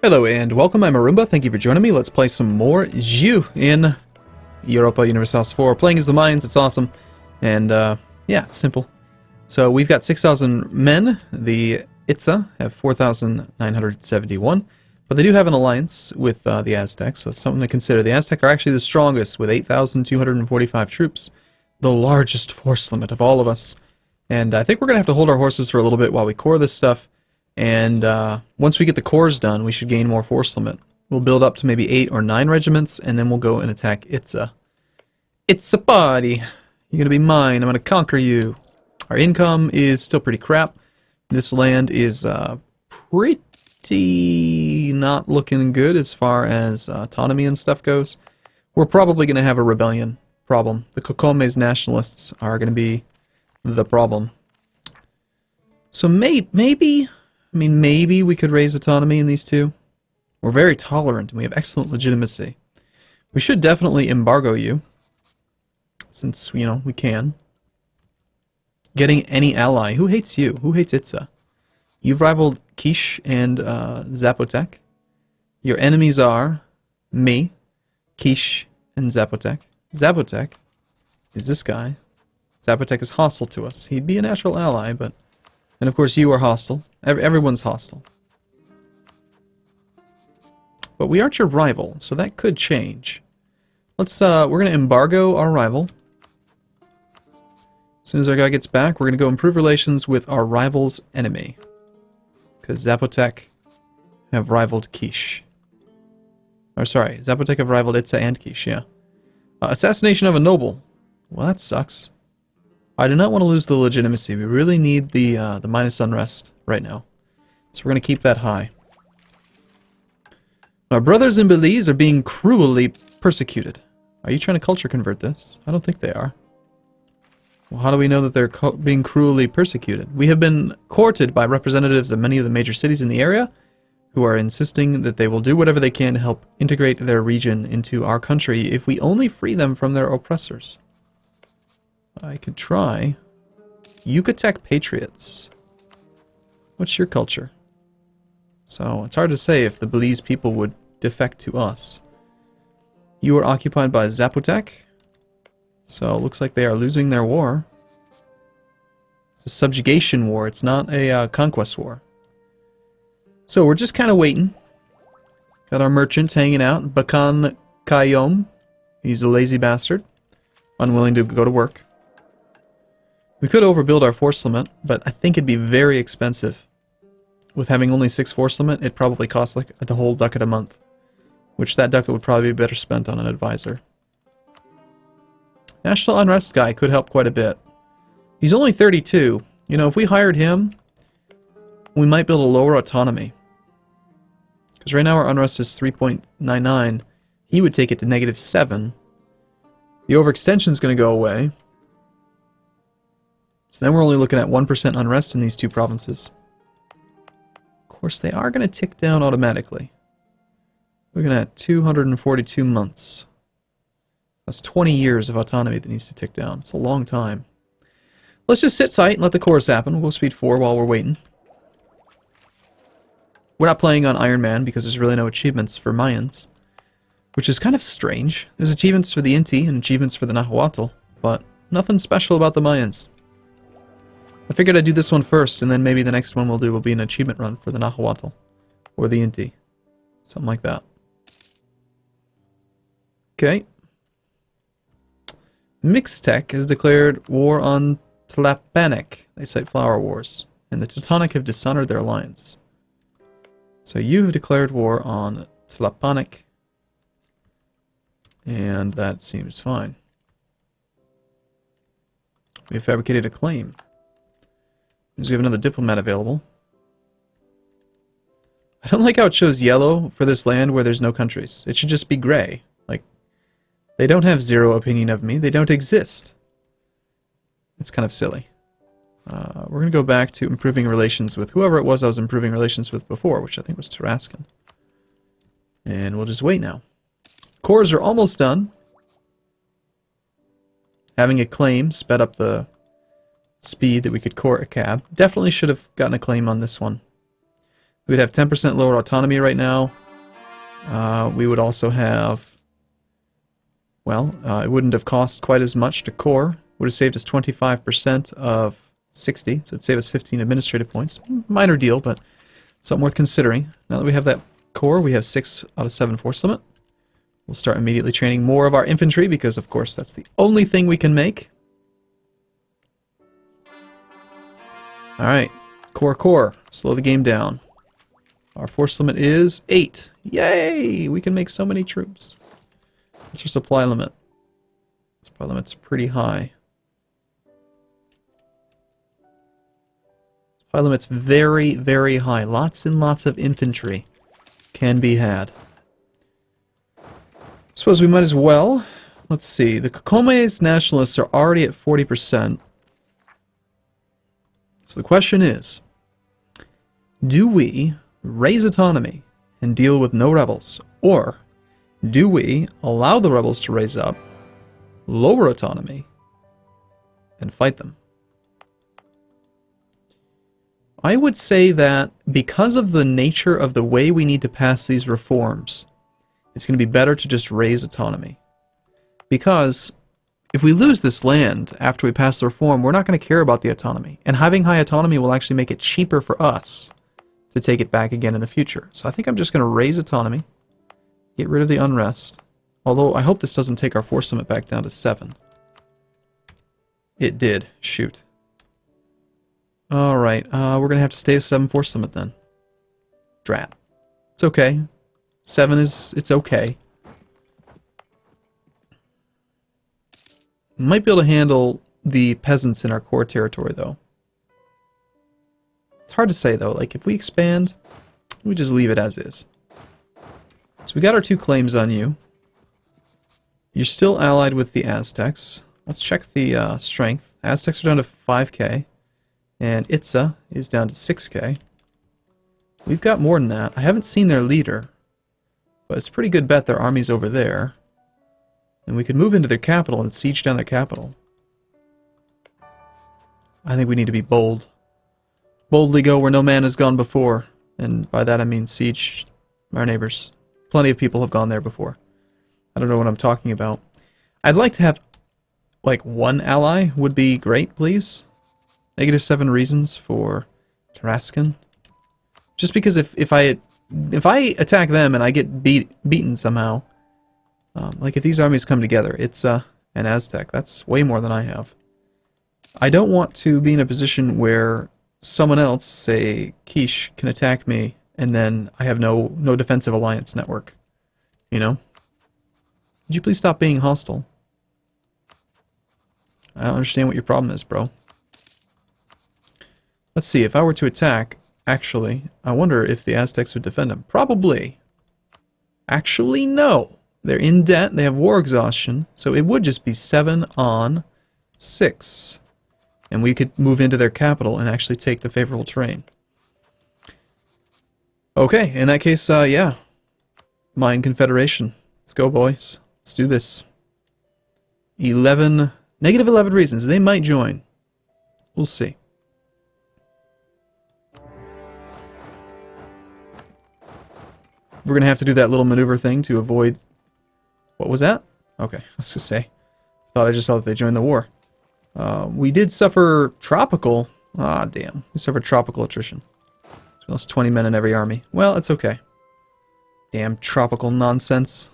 Hello and welcome, I'm Arumba, thank you for joining me. Let's play some more Zhu in Europa Universalis IV. Playing as the Mayans, it's awesome. And yeah, it's simple. So we've got 6,000 men, the Itza have 4,971, but they do have an alliance with the Aztecs, so it's something to consider. The Aztec are actually the strongest with 8,245 troops, the largest force limit of all of us. And I think we're going to have to hold our horses for a little bit while we core this stuff. And once we get the cores done, we should gain more force limit. We'll build up to maybe 8 or 9 regiments, and then we'll go and attack Itza. It's a party. You're going to be mine. I'm going to conquer you. Our income is still pretty crap. This land is pretty not looking good as far as autonomy and stuff goes. We're probably going to have a rebellion problem. The Kokomes nationalists are going to be the problem. So maybe we could raise autonomy in these two. We're very tolerant and we have excellent legitimacy. We should definitely embargo you, since, you know, we can. Getting any ally. Who hates you? Who hates Itza? You've rivaled Kish and Zapotec. Your enemies are me, Kish, and Zapotec. Zapotec is this guy. Zapotec is hostile to us. He'd be a natural ally, but... And of course you are hostile. Everyone's hostile. But we aren't your rival, so that could change. Let's, we're going to embargo our rival. As soon as our guy gets back, we're going to go improve relations with our rival's enemy. Because Zapotec have rivaled Kish. Or sorry, Zapotec have rivaled Itza and Kish, yeah. Assassination of a noble. Well, that sucks. I do not want to lose the legitimacy. We really need the minus unrest right now. So we're going to keep that high. Our brothers in Belize are being cruelly persecuted. Are you trying to culture convert this? I don't think they are. Well, how do we know that they're being cruelly persecuted? We have been courted by representatives of many of the major cities in the area who are insisting that they will do whatever they can to help integrate their region into our country if we only free them from their oppressors. I could try. Yucatec Patriots. What's your culture? So, it's hard to say if the Belize people would defect to us. You are occupied by Zapotec. So, it looks like they are losing their war. It's a subjugation war. It's not a conquest war. So, we're just kind of waiting. Got our merchant hanging out. Bakan Kayom. He's a lazy bastard. Unwilling to go to work. We could overbuild our force limit, but I think it'd be very expensive. With having only 6 force limit, it'd probably cost like a whole ducat a month. Which that ducat would probably be better spent on an advisor. National Unrest guy could help quite a bit. He's only 32. You know, if we hired him, we might be able to lower autonomy. Because right now our unrest is 3.99. He would take it to -7. The overextension is going to go away. So then we're only looking at 1% unrest in these two provinces. Of course, they are going to tick down automatically. Looking at 242 months. That's 20 years of autonomy that needs to tick down. It's a long time. Let's just sit tight and let the course happen. We'll go speed 4 while we're waiting. We're not playing on Iron Man because there's really no achievements for Mayans. Which is kind of strange. There's achievements for the Inti and achievements for the Nahuatl, but nothing special about the Mayans. I figured I'd do this one first, and then maybe the next one we'll do will be an achievement run for the Nahuatl. Or the Inti. Something like that. Okay. Mixtec has declared war on Tlapanek. They cite flower wars. And the Teutonic have dishonored their alliance. So you have declared war on Tlapanek. And that seems fine. We have fabricated a claim. We have another diplomat available. I don't like how it shows yellow for this land where there's no countries. It should just be gray. Like, they don't have zero opinion of me. They don't exist. It's kind of silly. We're going to go back to improving relations with whoever it was I was improving relations with before, which I think was Tarascan. And we'll just wait now. Cores are almost done. Having a claim sped up the speed that we could core a cab. Definitely should have gotten a claim on this one. We'd have 10% lower autonomy right now. We would also have, well, it wouldn't have cost quite as much to core. Would have saved us 25% of 60, so it'd save us 15 administrative points. Minor deal, but something worth considering. Now that we have that core, we have 6 out of 7 force limit. We'll start immediately training more of our infantry because, of course, that's the only thing we can make. Alright, core. Slow the game down. Our force limit is 8. Yay! We can make so many troops. What's our supply limit? Supply limit's pretty high. Supply limit's very, very high. Lots and lots of infantry can be had. Suppose we might as well. Let's see. The Kokome's nationalists are already at 40%. So the question is, do we raise autonomy and deal with no rebels, or do we allow the rebels to raise up, lower autonomy, and fight them? I would say that because of the nature of the way we need to pass these reforms, it's going to be better to just raise autonomy. Because if we lose this land after we pass the reform, we're not going to care about the autonomy. And having high autonomy will actually make it cheaper for us to take it back again in the future. So I think I'm just going to raise autonomy, get rid of the unrest. Although I hope this doesn't take our force limit back down to 7. It did. Shoot. Alright, we're going to have to stay at 7 force limit then. Drat. It's okay. 7 it's okay. Might be able to handle the peasants in our core territory, though. It's hard to say, though. Like, if we expand, we just leave it as is. So we got our 2 claims on you. You're still allied with the Aztecs. Let's check the strength. Aztecs are down to 5k. And Itza is down to 6k. We've got more than that. I haven't seen their leader. But it's a pretty good bet their army's over there. And we could move into their capital and siege down their capital. I think we need to be bold. Boldly go where no man has gone before. And by that I mean siege our neighbors. Plenty of people have gone there before. I don't know what I'm talking about. I'd like to have, like, 1 ally would be great, please. -7 reasons for Tarascan. Just because if I attack them and I get beaten somehow, like if these armies come together, it's an Aztec. That's way more than I have. I don't want to be in a position where someone else, say Quiche, can attack me and then I have no defensive alliance network. You know? Would you please stop being hostile? I don't understand what your problem is, bro. Let's see, if I were to attack, actually, I wonder if the Aztecs would defend him. Probably. Actually, no. They're in debt, they have war exhaustion, so it would just be 7 on 6. And we could move into their capital and actually take the favorable terrain. Okay, in that case, yeah. Mayan Confederation. Let's go, boys. Let's do this. -11 reasons. They might join. We'll see. We're going to have to do that little maneuver thing to avoid... What was that? Okay, I was going to say. Thought I just saw that they joined the war. We did suffer tropical... Ah, damn. We suffered tropical attrition. We lost 20 men in every army. Well, it's okay. Damn tropical nonsense.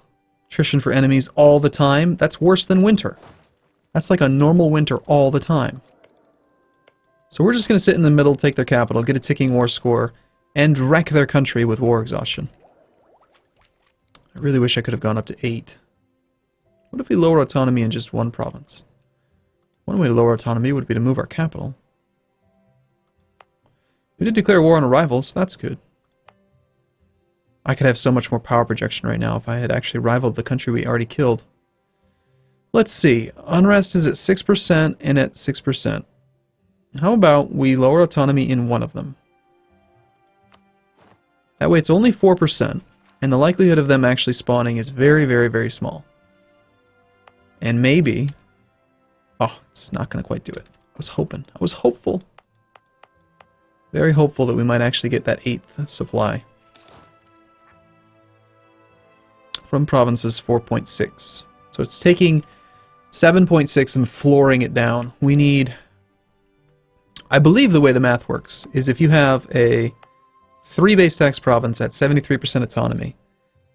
Attrition for enemies all the time. That's worse than winter. That's like a normal winter all the time. So we're just going to sit in the middle, take their capital, get a ticking war score, and wreck their country with war exhaustion. I really wish I could have gone up to 8. What if we lower autonomy in just 1 province? One way to lower autonomy would be to move our capital. We did declare war on rivals, that's good. I could have so much more power projection right now if I had actually rivaled the country we already killed. Let's see, unrest is at 6% and at 6%. How about we lower autonomy in one of them? That way it's only 4%. And the likelihood of them actually spawning is very, very, very small. And maybe... Oh, it's not going to quite do it. I was hoping. I was hopeful. Very hopeful that we might actually get that 8th supply. From provinces 4.6. So it's taking 7.6 and flooring it down. We need... I believe the way the math works is if you have a 3 base tax province at 73% autonomy,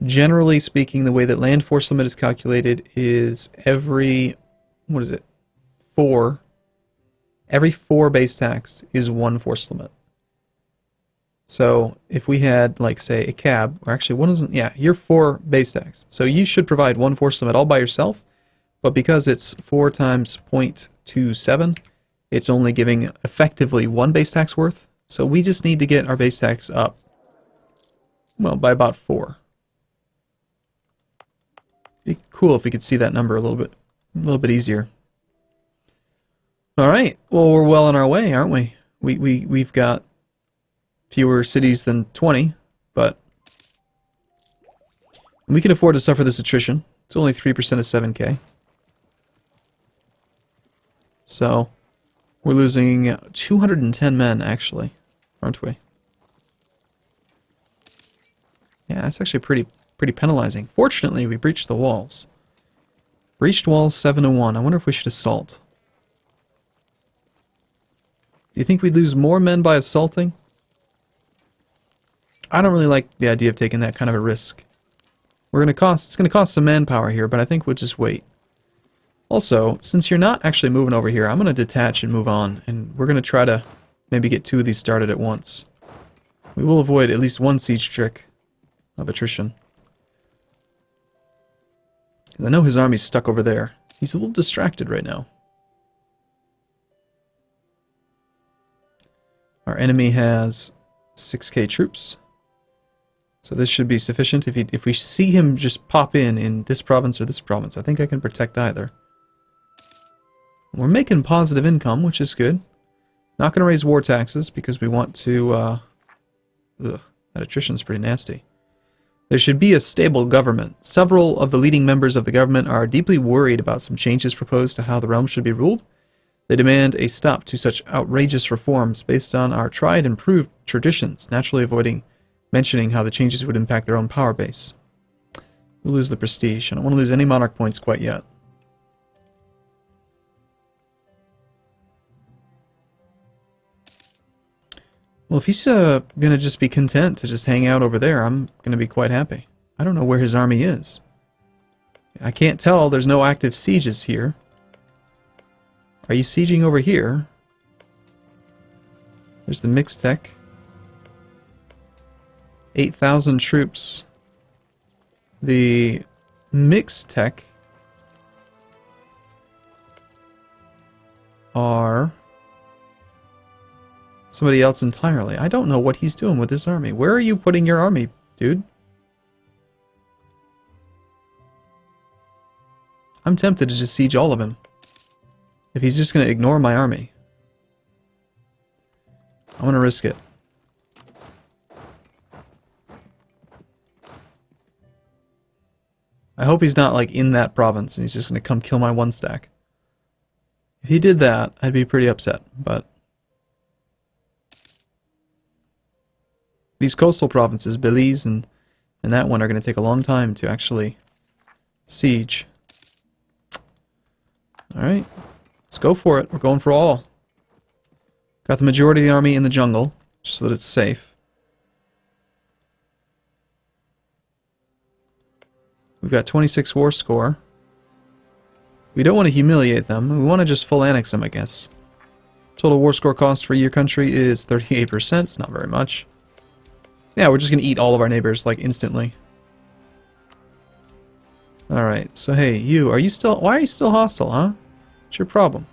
generally speaking, the way that land force limit is calculated is every, what is it, 4, every 4 base tax is 1 force limit. So if we had, like, say, a cab, or actually, one isn't, yeah, you're 4 base tax. So you should provide 1 force limit all by yourself, but because it's 4 times 0.27, it's only giving effectively 1 base tax worth. So we just need to get our base tax up, well, by about 4. Be cool if we could see that number a little bit easier. All right, well, we're well on our way, aren't we? We've got fewer cities than 20, but we can afford to suffer this attrition. It's only 3% of 7K. So we're losing 210 men, actually, aren't we? Yeah, that's actually pretty penalizing. Fortunately, we breached the walls. Breached walls 7-1. I wonder if we should assault. Do you think we'd lose more men by assaulting? I don't really like the idea of taking that kind of a risk. It's gonna cost some manpower here, but I think we'll just wait. Also, since you're not actually moving over here, I'm gonna detach and move on, and we're gonna try to maybe get 2 of these started at once. We will avoid at least 1 siege trick of attrition. I know his army's stuck over there. He's a little distracted right now. Our enemy has 6K troops. So this should be sufficient. If we see him just pop in this province or this province, I think I can protect either. We're making positive income, which is good. Not going to raise war taxes because we want to... that attrition's pretty nasty. There should be a stable government. Several of the leading members of the government are deeply worried about some changes proposed to how the realm should be ruled. They demand a stop to such outrageous reforms based on our tried and proved traditions, naturally avoiding mentioning how the changes would impact their own power base. We'll lose the prestige. I don't want to lose any monarch points quite yet. Well, if he's going to just be content to just hang out over there, I'm going to be quite happy. I don't know where his army is. I can't tell. There's no active sieges here. Are you sieging over here? There's the mixed tech. 8,000 troops. The mixed tech are somebody else entirely. I don't know what he's doing with this army. Where are you putting your army, dude? I'm tempted to just siege all of him. If he's just going to ignore my army. I'm going to risk it. I hope he's not, like, in that province and he's just going to come kill my 1 stack. If he did that, I'd be pretty upset, but... These coastal provinces, Belize and that one, are going to take a long time to actually siege. Alright, let's go for it. We're going for all. Got the majority of the army in the jungle, just so that it's safe. We've got 26 war score. We don't want to humiliate them. We want to just full annex them, I guess. Total war score cost for your country is 38%. It's not very much. Yeah, we're just going to eat all of our neighbors, like, instantly. Alright, so hey, you, are you still... Why are you still hostile, huh? What's your problem?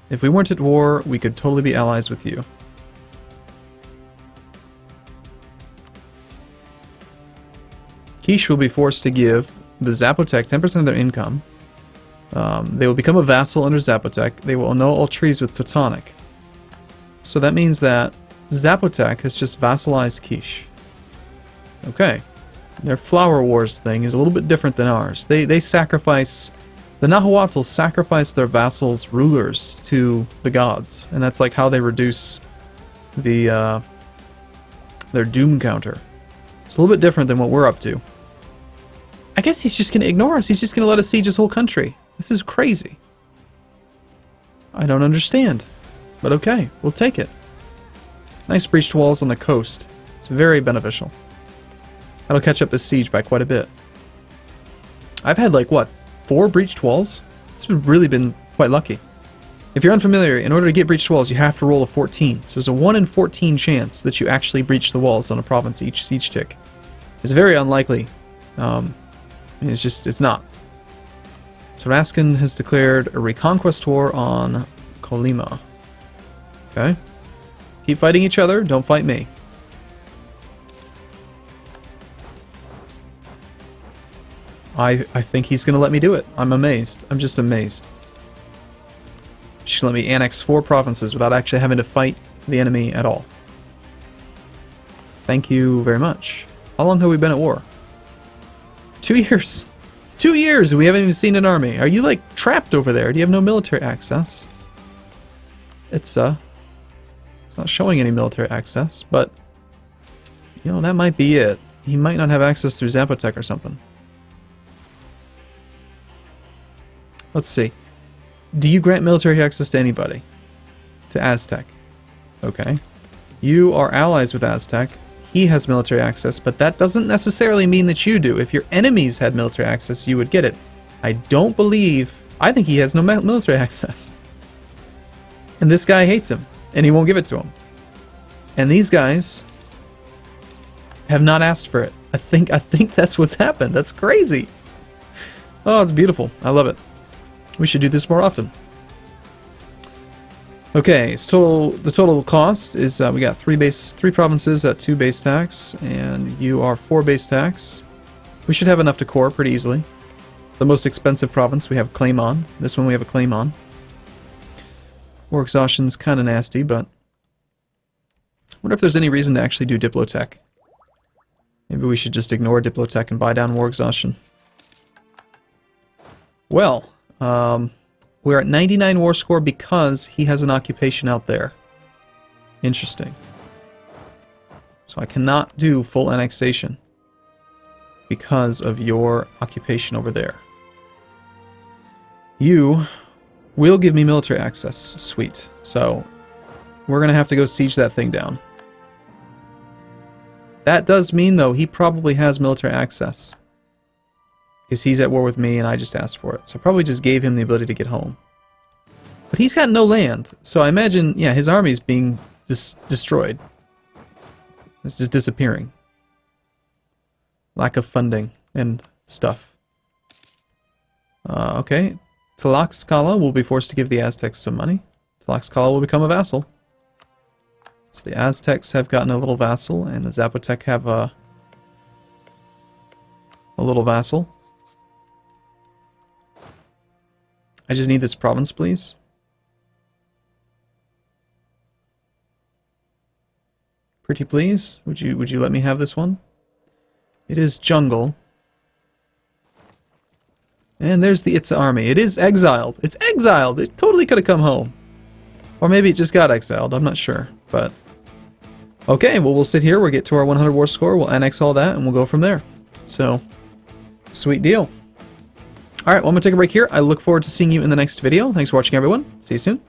If we weren't at war, we could totally be allies with you. Quiche will be forced to give the Zapotec 10% of their income. They will become a vassal under Zapotec. They will annul all treaties with Teutonic. So that means that Zapotec has just vassalized Quiche. Okay. Their Flower Wars thing is a little bit different than ours. They sacrifice The Nahuatl sacrifice their vassals' rulers to the gods, and that's like how they reduce the their doom counter. It's a little bit different than what we're up to. I guess he's just going to ignore us. He's just going to let us siege his whole country. This is crazy. I don't understand. But okay, we'll take it. Nice breached walls on the coast. It's very beneficial. That'll catch up this siege by quite a bit. I've had like, what, 4 breached walls? This has really been quite lucky. If you're unfamiliar, in order to get breached walls, you have to roll a 14. So there's a 1 in 14 chance that you actually breach the walls on a province each siege tick. It's very unlikely. It's not. So Raskin has declared a reconquest war on Colima. Okay. Keep fighting each other, don't fight me. I think he's going to let me do it. I'm amazed. I'm just amazed. She's going to let me annex 4 provinces without actually having to fight the enemy at all. Thank you very much. How long have we been at war? 2 years. 2 years and we haven't even seen an army. Are you like trapped over there? Do you have no military access? It's not showing any military access, but you know, that might be it. He might not have access through Zapotec or something. Let's see. Do you grant military access to anybody? To Aztec. Okay. You are allies with Aztec. He has military access, but that doesn't necessarily mean that you do. If your enemies had military access, you would get it. I don't believe... I think he has no military access. And this guy hates him, and he won't give it to him. And these guys have not asked for it. I think that's what's happened. That's crazy. Oh, it's beautiful. I love it. We should do this more often. Okay, so the total cost is we got 3 provinces at 2 base tax, and you are 4 base tax. We should have enough to core pretty easily. The most expensive province we have claim on. This one we have a claim on. War exhaustion's kind of nasty, but I wonder if there's any reason to actually do Diplotech. Maybe we should just ignore Diplotech and buy down war exhaustion. Well, we're at 99 war score because he has an occupation out there. Interesting. So I cannot do full annexation because of your occupation over there. You will give me military access. Sweet. So we're going to have to go siege that thing down. That does mean, though, he probably has military access. Because he's at war with me and I just asked for it. So I probably just gave him the ability to get home. But he's got no land. So I imagine, yeah, his army's being destroyed. It's just disappearing. Lack of funding and stuff. Okay. Tlaxcala will be forced to give the Aztecs some money. Tlaxcala will become a vassal. So the Aztecs have gotten a little vassal, and the Zapotec have a little vassal. I just need this province, please. Pretty please, would you let me have this one? It is jungle. And there's the Itza army. It is exiled. It's exiled. It totally could have come home. Or maybe it just got exiled. I'm not sure. But okay, well, we'll sit here. We'll get to our 100 war score. We'll annex all that, and we'll go from there. So, sweet deal. All right, well, I'm going to take a break here. I look forward to seeing you in the next video. Thanks for watching, everyone. See you soon.